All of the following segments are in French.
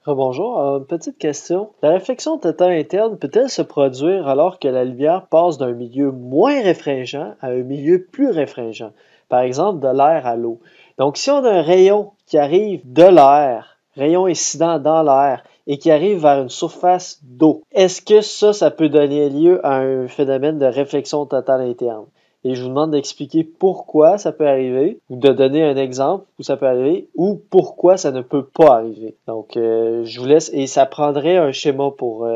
Rebonjour, petite question. La réflexion totale interne peut-elle se produire alors que la lumière passe d'un milieu moins réfringent à un milieu plus réfringent? Par exemple, de l'air à l'eau. Donc, si on a un rayon qui arrive de l'air, rayon incident dans l'air, et qui arrive vers une surface d'eau, est-ce que ça peut donner lieu à un phénomène de réflexion totale interne? Et je vous demande d'expliquer pourquoi ça peut arriver, ou de donner un exemple où ça peut arriver, ou pourquoi ça ne peut pas arriver. Donc, je vous laisse, et ça prendrait un schéma pour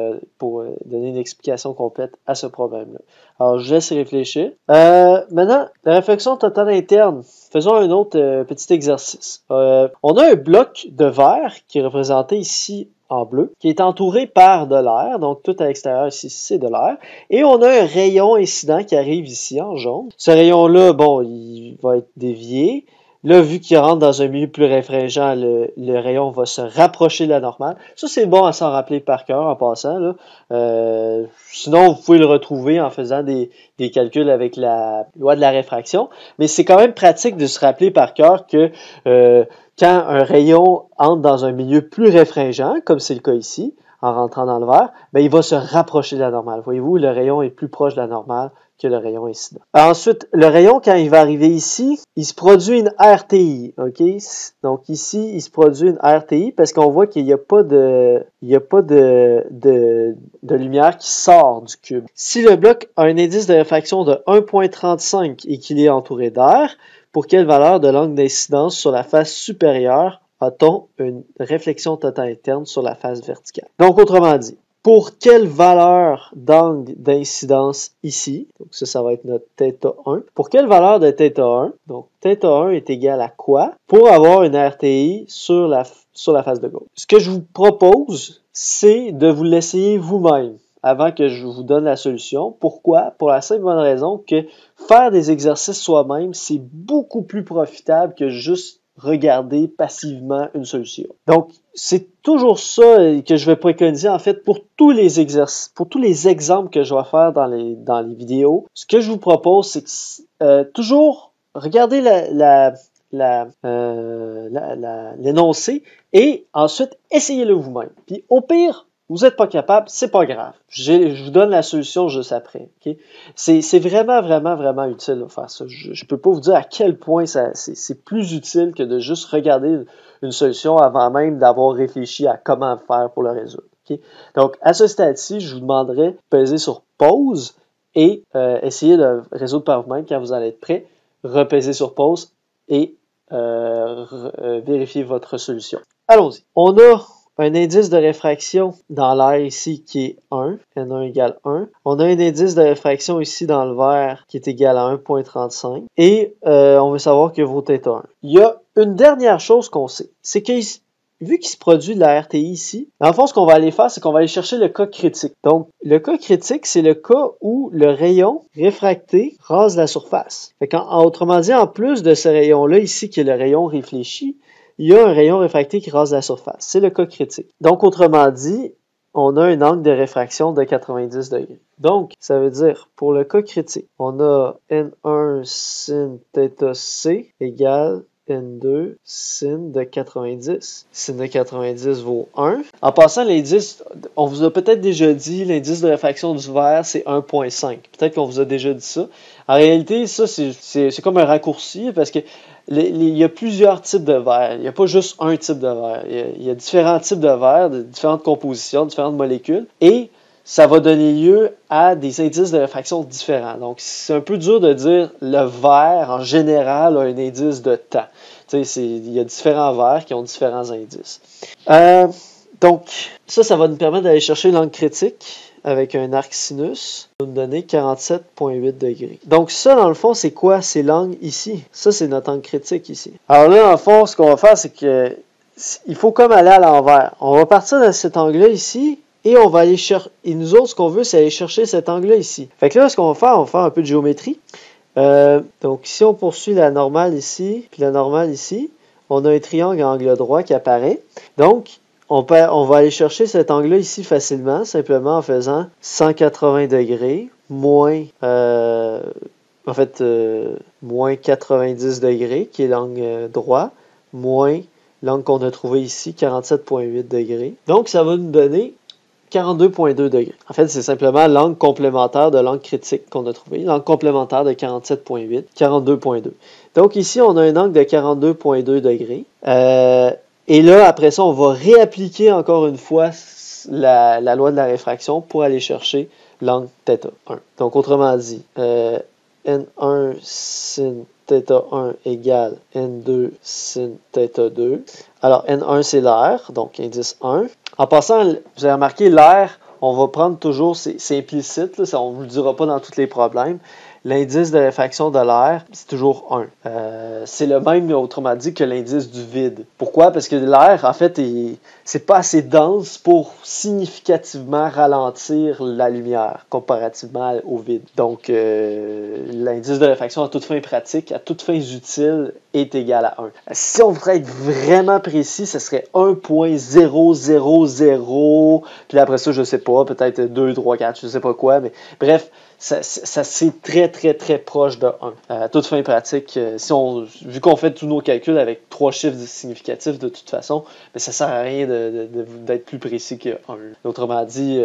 donner une explication complète à ce problème-là. Alors, je laisse réfléchir. Maintenant, la réflexion totale interne. Faisons un autre petit exercice. On a un bloc de verre qui est représenté ici en bleu, qui est entouré par de l'air, donc tout à l'extérieur ici, c'est de l'air, et on a un rayon incident qui arrive ici en jaune. Ce rayon-là, bon, il va être dévié. Là, vu qu'il rentre dans un milieu plus réfringent, le rayon va se rapprocher de la normale. Ça, c'est bon à s'en rappeler par cœur en passant, là. Sinon, vous pouvez le retrouver en faisant des calculs avec la loi de la réfraction, mais c'est quand même pratique de se rappeler par cœur que quand un rayon entre dans un milieu plus réfringent, comme c'est le cas ici, en rentrant dans le verre, ben, il va se rapprocher de la normale. Voyez-vous, le rayon est plus proche de la normale que le rayon incident. Ensuite, le rayon, quand il va arriver ici, il se produit une RTI, ok? Donc ici, il se produit une RTI parce qu'on voit qu'il n'y a pas de lumière qui sort du cube. Si le bloc a un indice de réfraction de 1.35 et qu'il est entouré d'air, pour quelle valeur de l'angle d'incidence sur la face supérieure a-t-on une réflexion totale interne sur la face verticale? Donc, autrement dit, pour quelle valeur d'angle d'incidence ici, donc ça va être notre θ1, pour quelle valeur de θ1, donc θ1 est égal à quoi, pour avoir une RTI sur la face de gauche? Ce que je vous propose, c'est de vous l'essayer vous-même avant que je vous donne la solution. Pourquoi? Pour la simple bonne raison que faire des exercices soi-même, c'est beaucoup plus profitable que juste regarder passivement une solution. Donc, c'est toujours ça que je vais préconiser en fait pour tous les exercices, pour tous les exemples que je vais faire dans les vidéos. Ce que je vous propose, c'est que toujours regarder l'énoncé et ensuite essayez-le vous-même. Puis au pire, vous n'êtes pas capable, c'est pas grave. Je vous donne la solution juste après. Okay? C'est vraiment, vraiment, vraiment utile de faire ça. Je peux pas vous dire à quel point c'est plus utile que de juste regarder une solution avant même d'avoir réfléchi à comment faire pour le résoudre. Okay? Donc, à ce stade-ci, je vous demanderai de peser sur pause et essayer de résoudre par vous-même quand vous allez être prêt. Repaiser sur pause et vérifier votre solution. Allons-y. On a un indice de réfraction dans l'air ici qui est 1, N1 égale 1. On a un indice de réfraction ici dans le verre qui est égal à 1.35. Et on veut savoir que vaut θ1. Il y a une dernière chose qu'on sait, c'est que vu qu'il se produit de la RTI ici, dans le fond, ce qu'on va aller faire, c'est qu'on va aller chercher le cas critique. Donc, le cas critique, c'est le cas où le rayon réfracté rase la surface. Fait autrement dit, en plus de ce rayon-là ici, qui est le rayon réfléchi, il y a un rayon réfracté qui rase la surface. C'est le cas critique. Donc, autrement dit, on a un angle de réfraction de 90 degrés. Donc, ça veut dire, pour le cas critique, on a N1 sin θc égale N2 sin de 90. Sin de 90 vaut 1. En passant, l'indice, on vous a peut-être déjà dit, l'indice de réfraction du verre, c'est 1.5. Peut-être qu'on vous a déjà dit ça. En réalité, ça, c'est comme un raccourci parce que il y a plusieurs types de verre. Il n'y a pas juste un type de verre. Il y a différents types de verre, de différentes compositions, différentes molécules. Et ça va donner lieu à des indices de réfraction différents. Donc, c'est un peu dur de dire le verre, en général, a un indice de temps. Il y a différents verres qui ont différents indices. Donc, ça va nous permettre d'aller chercher l'angle critique avec un arc sinus, va nous donner 47,8 degrés. Donc ça, dans le fond, c'est quoi? C'est l'angle ici. Ça, c'est notre angle critique ici. Alors là, dans le fond, ce qu'on va faire, c'est que il faut comme aller à l'envers. On va partir de cet angle-là ici, et on va aller chercher. Et nous autres, ce qu'on veut, c'est aller chercher cet angle-là ici. Fait que là, ce qu'on va faire, on va faire un peu de géométrie. Donc, si on poursuit la normale ici, puis la normale ici, on a un triangle à angle droit qui apparaît. Donc, on va aller chercher cet angle-là ici facilement, simplement en faisant 180 degrés moins, moins 90 degrés, qui est l'angle droit, moins l'angle qu'on a trouvé ici, 47,8 degrés. Donc, ça va nous donner 42,2 degrés. En fait, c'est simplement l'angle complémentaire de l'angle critique qu'on a trouvé. L'angle complémentaire de 47,8, 42,2. Donc ici, on a un angle de 42,2 degrés. Et là, après ça, on va réappliquer encore une fois la loi de la réfraction pour aller chercher l'angle θ1. Donc, autrement dit, N1 sin θ1 égale N2 sin θ2. Alors, N1, c'est l'air, donc indice 1. En passant, vous avez remarqué, l'air, on va prendre toujours, c'est implicite, là, on ne vous le dira pas dans tous les problèmes. L'indice de réfraction de l'air, c'est toujours 1. C'est le même, autrement dit, que l'indice du vide. Pourquoi? Parce que l'air, en fait, c'est pas assez dense pour significativement ralentir la lumière comparativement au vide. Donc, l'indice de réfraction à toute fin pratique, à toutes fins utiles, est égal à 1. Si on voudrait être vraiment précis, ce serait 1.000, puis après ça, je sais pas, peut-être 2, 3, 4, je sais pas quoi, mais bref, ça c'est très, très, très proche de 1. À toute fin pratique, vu qu'on fait tous nos calculs avec 3 chiffres significatifs de toute façon, mais ça sert à rien d'être plus précis que 1. Autrement dit,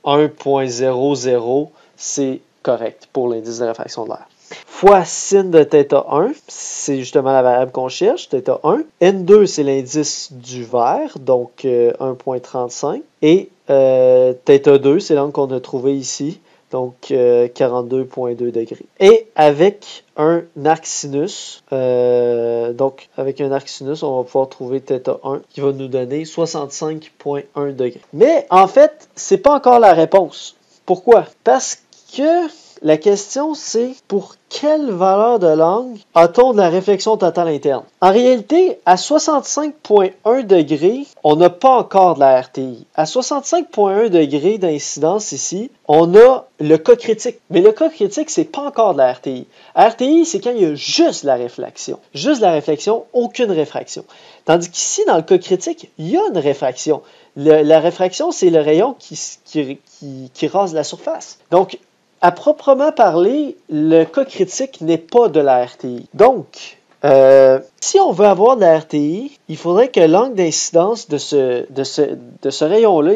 1.00, c'est correct pour l'indice de réfraction de l'air. Fois sin de θ1, c'est justement la variable qu'on cherche, θ1. N2, c'est l'indice du verre, donc 1.35. Et θ2, c'est l'angle qu'on a trouvé ici, donc 42,2 degrés. Et avec un arc sinus, on va pouvoir trouver θ1 qui va nous donner 65,1 degrés. Mais en fait, c'est pas encore la réponse. Pourquoi? Parce que la question, c'est pour quelle valeur de l'angle a-t-on de la réflexion totale interne? En réalité, à 65,1 degrés, on n'a pas encore de la RTI. À 65,1 degrés d'incidence ici, on a le cas critique. Mais le cas critique, c'est pas encore de la RTI. RTI, c'est quand il y a juste la réflexion. Juste la réflexion, aucune réfraction. Tandis qu'ici, dans le cas critique, il y a une réfraction. La réfraction, c'est le rayon qui rase la surface. Donc, à proprement parler, le cas critique n'est pas de la RTI. Donc, si on veut avoir de la RTI, il faudrait que l'angle d'incidence de ce rayon-là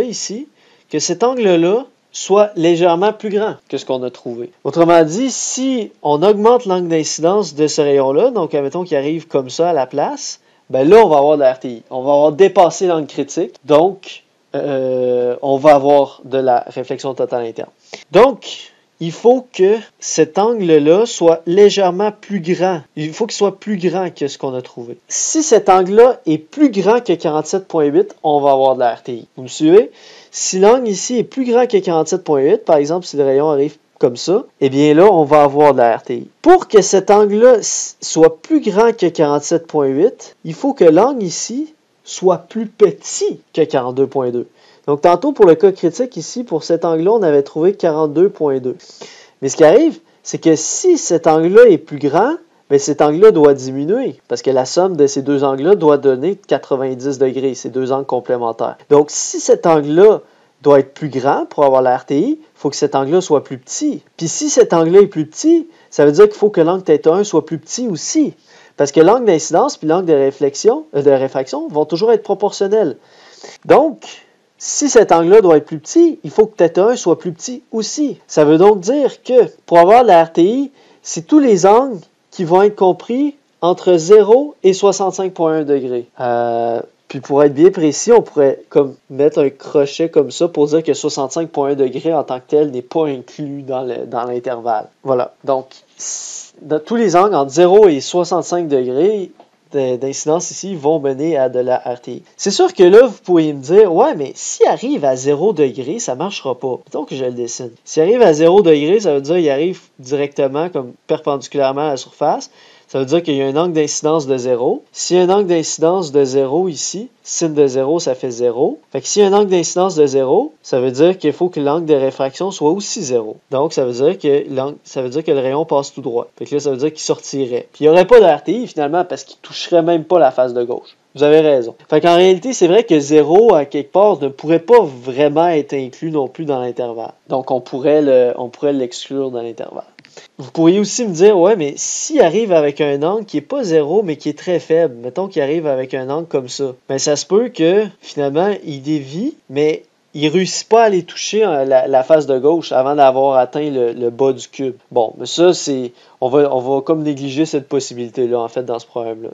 ici, que cet angle-là soit légèrement plus grand que ce qu'on a trouvé. Autrement dit, si on augmente l'angle d'incidence de ce rayon-là, donc admettons qu'il arrive comme ça à la place, ben là, on va avoir de la RTI. On va avoir dépassé l'angle critique, donc on va avoir de la réflexion totale interne. Donc, il faut que cet angle-là soit légèrement plus grand. Il faut qu'il soit plus grand que ce qu'on a trouvé. Si cet angle-là est plus grand que 47,8, on va avoir de la RTI. Vous me suivez? Si l'angle ici est plus grand que 47,8, par exemple, si le rayon arrive comme ça, eh bien là, on va avoir de la RTI. Pour que cet angle-là soit plus grand que 47,8, il faut que l'angle ici soit plus petit que 42,2. Donc, tantôt, pour le cas critique ici, pour cet angle-là, on avait trouvé 42,2. Mais ce qui arrive, c'est que si cet angle-là est plus grand, bien, cet angle-là doit diminuer, parce que la somme de ces deux angles-là doit donner 90 degrés, ces deux angles complémentaires. Donc, si cet angle-là doit être plus grand pour avoir la RTI, il faut que cet angle-là soit plus petit. Puis si cet angle-là est plus petit, ça veut dire qu'il faut que l'angle θ1 soit plus petit aussi. Parce que l'angle d'incidence puis l'angle de réfraction vont toujours être proportionnels. Donc, si cet angle-là doit être plus petit, il faut que θ1 soit plus petit aussi. Ça veut donc dire que pour avoir la RTI, c'est tous les angles qui vont être compris entre 0 et 65,1 degrés. Puis pour être bien précis, on pourrait mettre un crochet comme ça pour dire que 65,1 degrés en tant que tel n'est pas inclus dans l'intervalle. Voilà. Donc, dans tous les angles entre 0 et 65 degrés d'incidence ici vont mener à de la RTI. C'est sûr que là, vous pourriez me dire, ouais, mais s'il arrive à 0 degré, ça ne marchera pas. Donc, je le dessine. S'il arrive à 0 degré, ça veut dire qu'il arrive directement comme perpendiculairement à la surface. Ça veut dire qu'il y a un angle d'incidence de 0. S'il y a un angle d'incidence de 0 ici, sin de 0, ça fait 0. Fait que s'il y a un angle d'incidence de 0, ça veut dire qu'il faut que l'angle de réfraction soit aussi 0. Donc, ça veut dire que le rayon passe tout droit. Fait que là, ça veut dire qu'il sortirait. Puis il n'y aurait pas de RTI finalement parce qu'il ne toucherait même pas la face de gauche. Vous avez raison. Fait qu'en réalité, c'est vrai que 0, à quelque part, ne pourrait pas vraiment être inclus non plus dans l'intervalle. Donc, on pourrait l'exclure dans l'intervalle. Vous pourriez aussi me dire, ouais, mais s'il arrive avec un angle qui est pas 0, mais qui est très faible, mettons qu'il arrive avec un angle comme ça, ben ça se peut que, finalement, il dévie, mais il réussit pas à aller toucher la face de gauche avant d'avoir atteint le bas du cube. Bon, mais ça, on va comme négliger cette possibilité-là, en fait, dans ce problème-là.